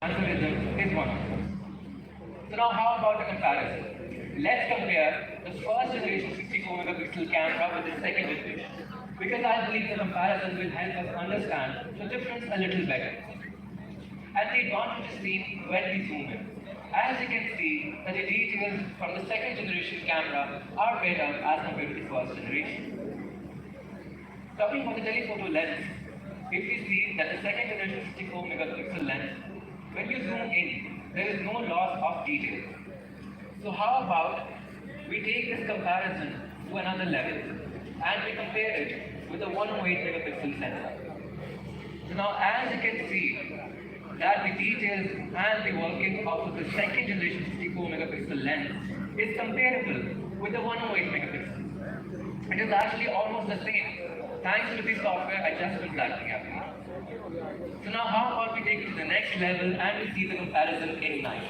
algorithm is one of them. So now how about a comparison? Let's compare the first generation 64 megapixel camera with the second generation. Because I believe the comparison will help us understand the difference a little better. And the advantage is seen when we zoom in. As you can see, that the details from the second generation camera are better as compared to the first generation. Talking about the telephoto lens, if we see that the second generation 64 megapixel lens, when you zoom in, there is no loss of detail. So how about we take this comparison to another level and we compare it with a 108 megapixel sensor. So now as you can see that the details and the working of the second generation 64 megapixel lens is comparable with the 108 megapixel. It is actually almost the same thanks to the software adjustment lighting application. So now how about we take it to the next level and we see the comparison in night.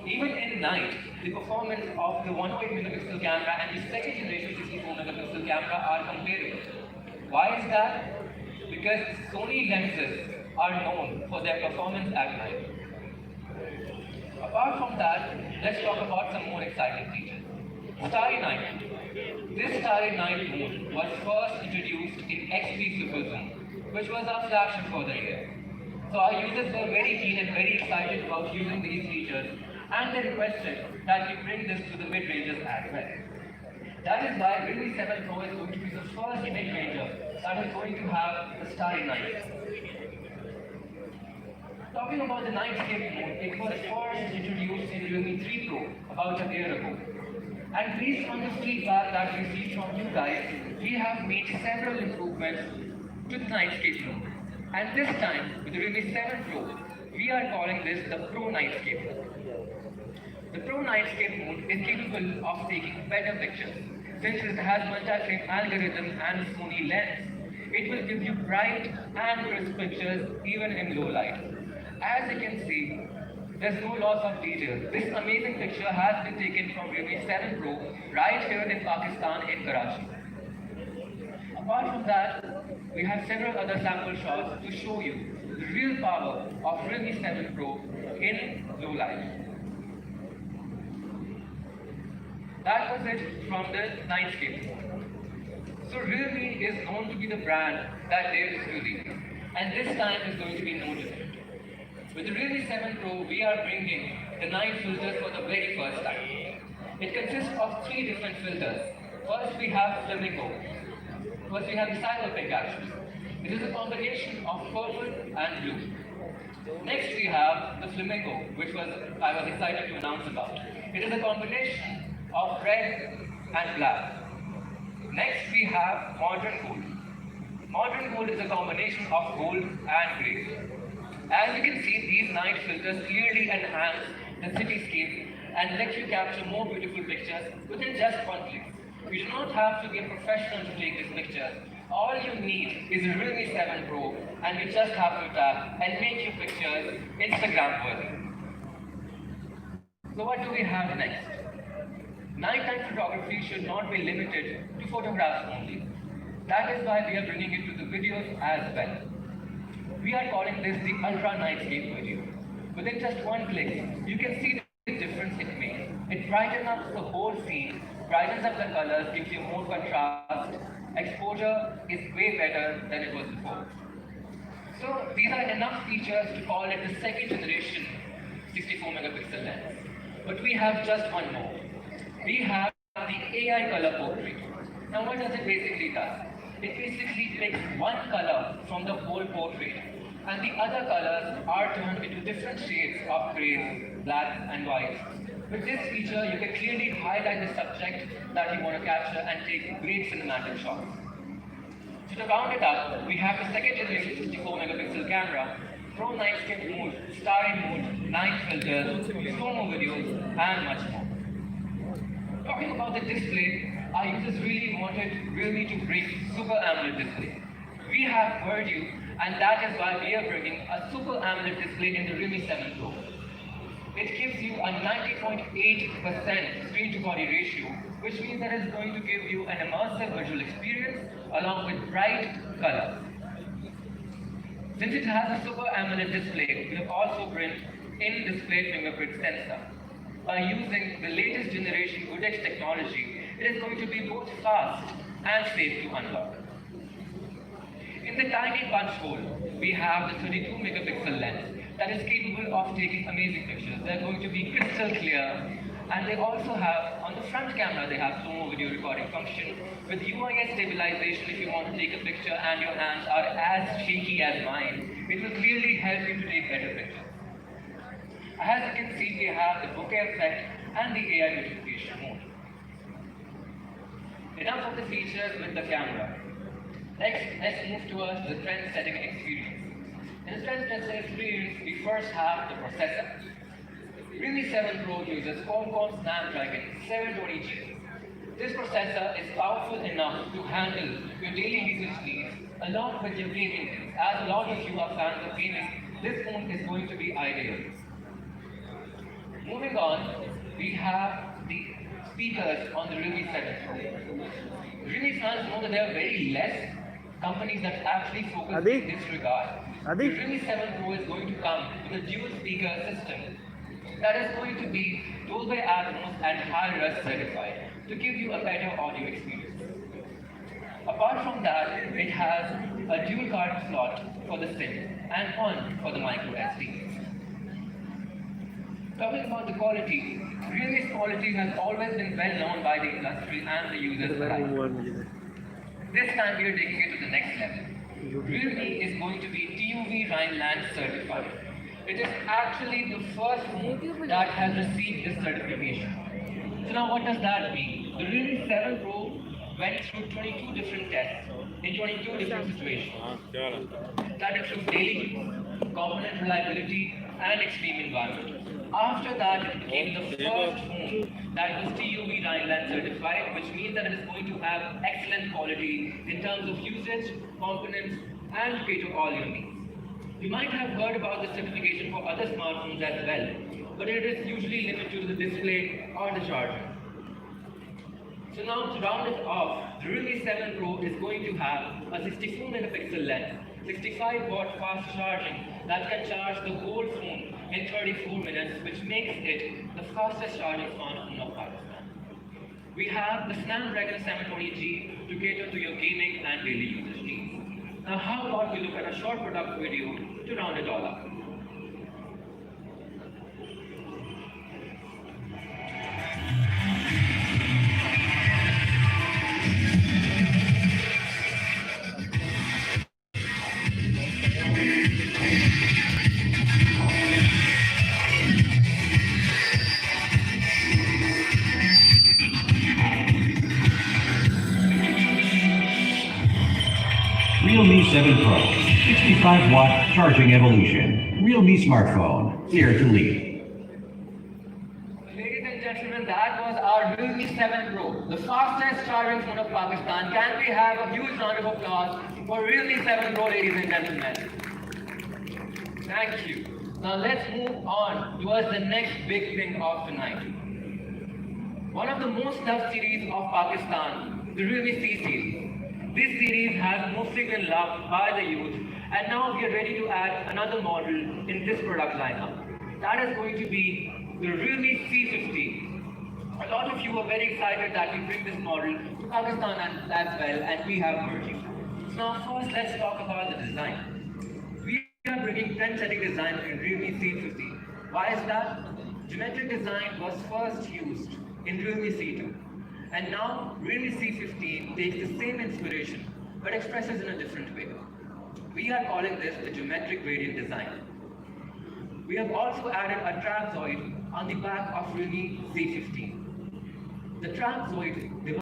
Even in night, the performance of the 108 megapixel camera and the second generation 64 megapixel camera are comparable. Why is that? Because Sony lenses are known for their performance at night. Apart from that, let's talk about some more exciting features. Starry Night. This Starry Night mode was first introduced in XP Super Zoom, which was our flagship for the year. So our users were very keen and very excited about using these features, and they requested that we bring this to the mid-rangers as well. That is why Realme 7 Pro is going to be the first mid-ranger that is going to have a Starry Night. Talking about the Nightscape mode, it was first introduced in Realme 3 Pro about a year ago. And based on the feedback that we received from you guys, we have made several improvements to the Nightscape mode. And this time, with the Realme 7 Pro, we are calling this the Pro Nightscape mode. The Pro Nightscape mode is capable of taking better pictures. Since it has multi-frame algorithm and Sony lens, it will give you bright and crisp pictures even in low light. As you can see, there's no loss of detail. This amazing picture has been taken from Realme 7 Pro right here in Pakistan in Karachi. Apart from that, we have several other sample shots to show you the real power of Realme 7 Pro in low light. That was it from the Nightscape. So Realme is known to be the brand that dares unique, and this time is going to be no different. With the Realme 7 Pro, we are bringing the night filters for the very first time. It consists of 3 different filters. First we have Flamingo. First we have the Cyberpink actually. It is a combination of purple and blue. Next we have the Flamingo, which I was excited to announce about. It is a combination of red and black. Next we have Modern Gold. Modern Gold is a combination of gold and grey. As you can see, these night filters clearly enhance the cityscape and let you capture more beautiful pictures within just one click. You do not have to be a professional to take these pictures. All you need is a Realme 7 Pro and you just have to tap and make your pictures Instagram worthy. So what do we have next? Nighttime photography should not be limited to photographs only. That is why we are bringing it to the videos as well. We are calling this the Ultra Nightscape video. Within just one click, you can see the difference it makes. It brightens up the whole scene, brightens up the colors, gives you more contrast. Exposure is way better than it was before. So these are enough features to call it the second generation 64 megapixel lens. But we have just one more. We have the AI color portrait. Now what does it basically do? It basically picks one color from the whole portrait and the other colors are turned into different shades of grey, black and white. With this feature, you can clearly highlight the subject that you want to capture and take great cinematic shots. So to round it up, we have the second generation 64 megapixel camera, Pro Nightscape mode, Starry mode, night filters, slow-mo videos and much more. Talking about the display, our users really wanted Realme to bring Super AMOLED display. We have heard you, and that is why we are bringing a Super AMOLED display in the Realme 7 Pro. It gives you a 90.8% screen-to-body ratio, which means that it's going to give you an immersive visual experience along with bright colors. Since it has a Super AMOLED display, we have also in-display fingerprint sensor. By using the latest generation Goodx technology, it is going to be both fast and safe to unlock. In the tiny punch hole, we have the 32 megapixel lens that is capable of taking amazing pictures. They're going to be crystal clear, and they also have, on the front camera, they have slow-mo video recording function with UIS stabilization. If you want to take a picture and your hands are as shaky as mine, it will clearly help you to take better pictures. As you can see, we have the bokeh effect and the AI notification mode. Enough of the features with the camera. Next, let's move towards the trend-setting experience. In the trend-setting experience, we first have the processor. Realme 7 Pro uses Qualcomm Snapdragon 720G. This processor is powerful enough to handle your daily usage needs along with your gaming needs. As a lot of you are fans of gaming, this phone is going to be ideal. Moving on, we have the speakers on the Realme 7 Pro. Realme fans know that there are very less companies that actually focus in this regard. The Realme 7 Pro is going to come with a dual speaker system that is going to be Dolby Atmos and high-res certified to give you a better audio experience. Apart from that, it has a dual card slot for the SIM and one for the micro SD. Talking about the quality, Realme's quality has always been well known by the industry and the users alike. This time we are taking it to the next level. Realme is going to be TÜV Rheinland certified. It is actually the first phone that has received this certification. So now what does that mean? The Realme 7 Pro went through 22 different tests in 22 different situations. That includes daily use, component reliability, and extreme environment. After that, it became the first phone that was TÜV Rheinland certified, which means that it is going to have excellent quality in terms of usage, components, and cater all your needs. You might have heard about this certification for other smartphones as well, but it is usually limited to the display or the charger. So now to round it off, the Realme 7 Pro is going to have a 64 megapixel lens, 65 watt fast charging that can charge the whole phone in 34 minutes, which makes it the fastest charging smartphone of Pakistan. We have the Snapdragon 720G to cater to your gaming and daily usage needs. Now how about we look at a short product video to round it all up. Realme 7 Pro, 65 watt charging evolution. Realme smartphone, clear to lead. Ladies and gentlemen, that was our Realme 7 Pro, the fastest charging phone of Pakistan. Can we have a huge round of applause for Realme 7 Pro, ladies and gentlemen? Thank you. Now let's move on towards the next big thing of tonight. One of the most loved series of Pakistan, the Realme C series. This series has mostly been loved by the youth, and now we are ready to add another model in this product lineup. That is going to be the Realme C15. A lot of you are very excited that we bring this model to Pakistan as well, and we have merging. So now first let's talk about the design. We are bringing trend-setting design in Realme C15. Why is that? Geometric design was first used in Realme C2. And now, Realme C15 takes the same inspiration, but expresses in a different way. We are calling this the geometric gradient design. We have also added a trapezoid on the back of Realme C15. The trapezoid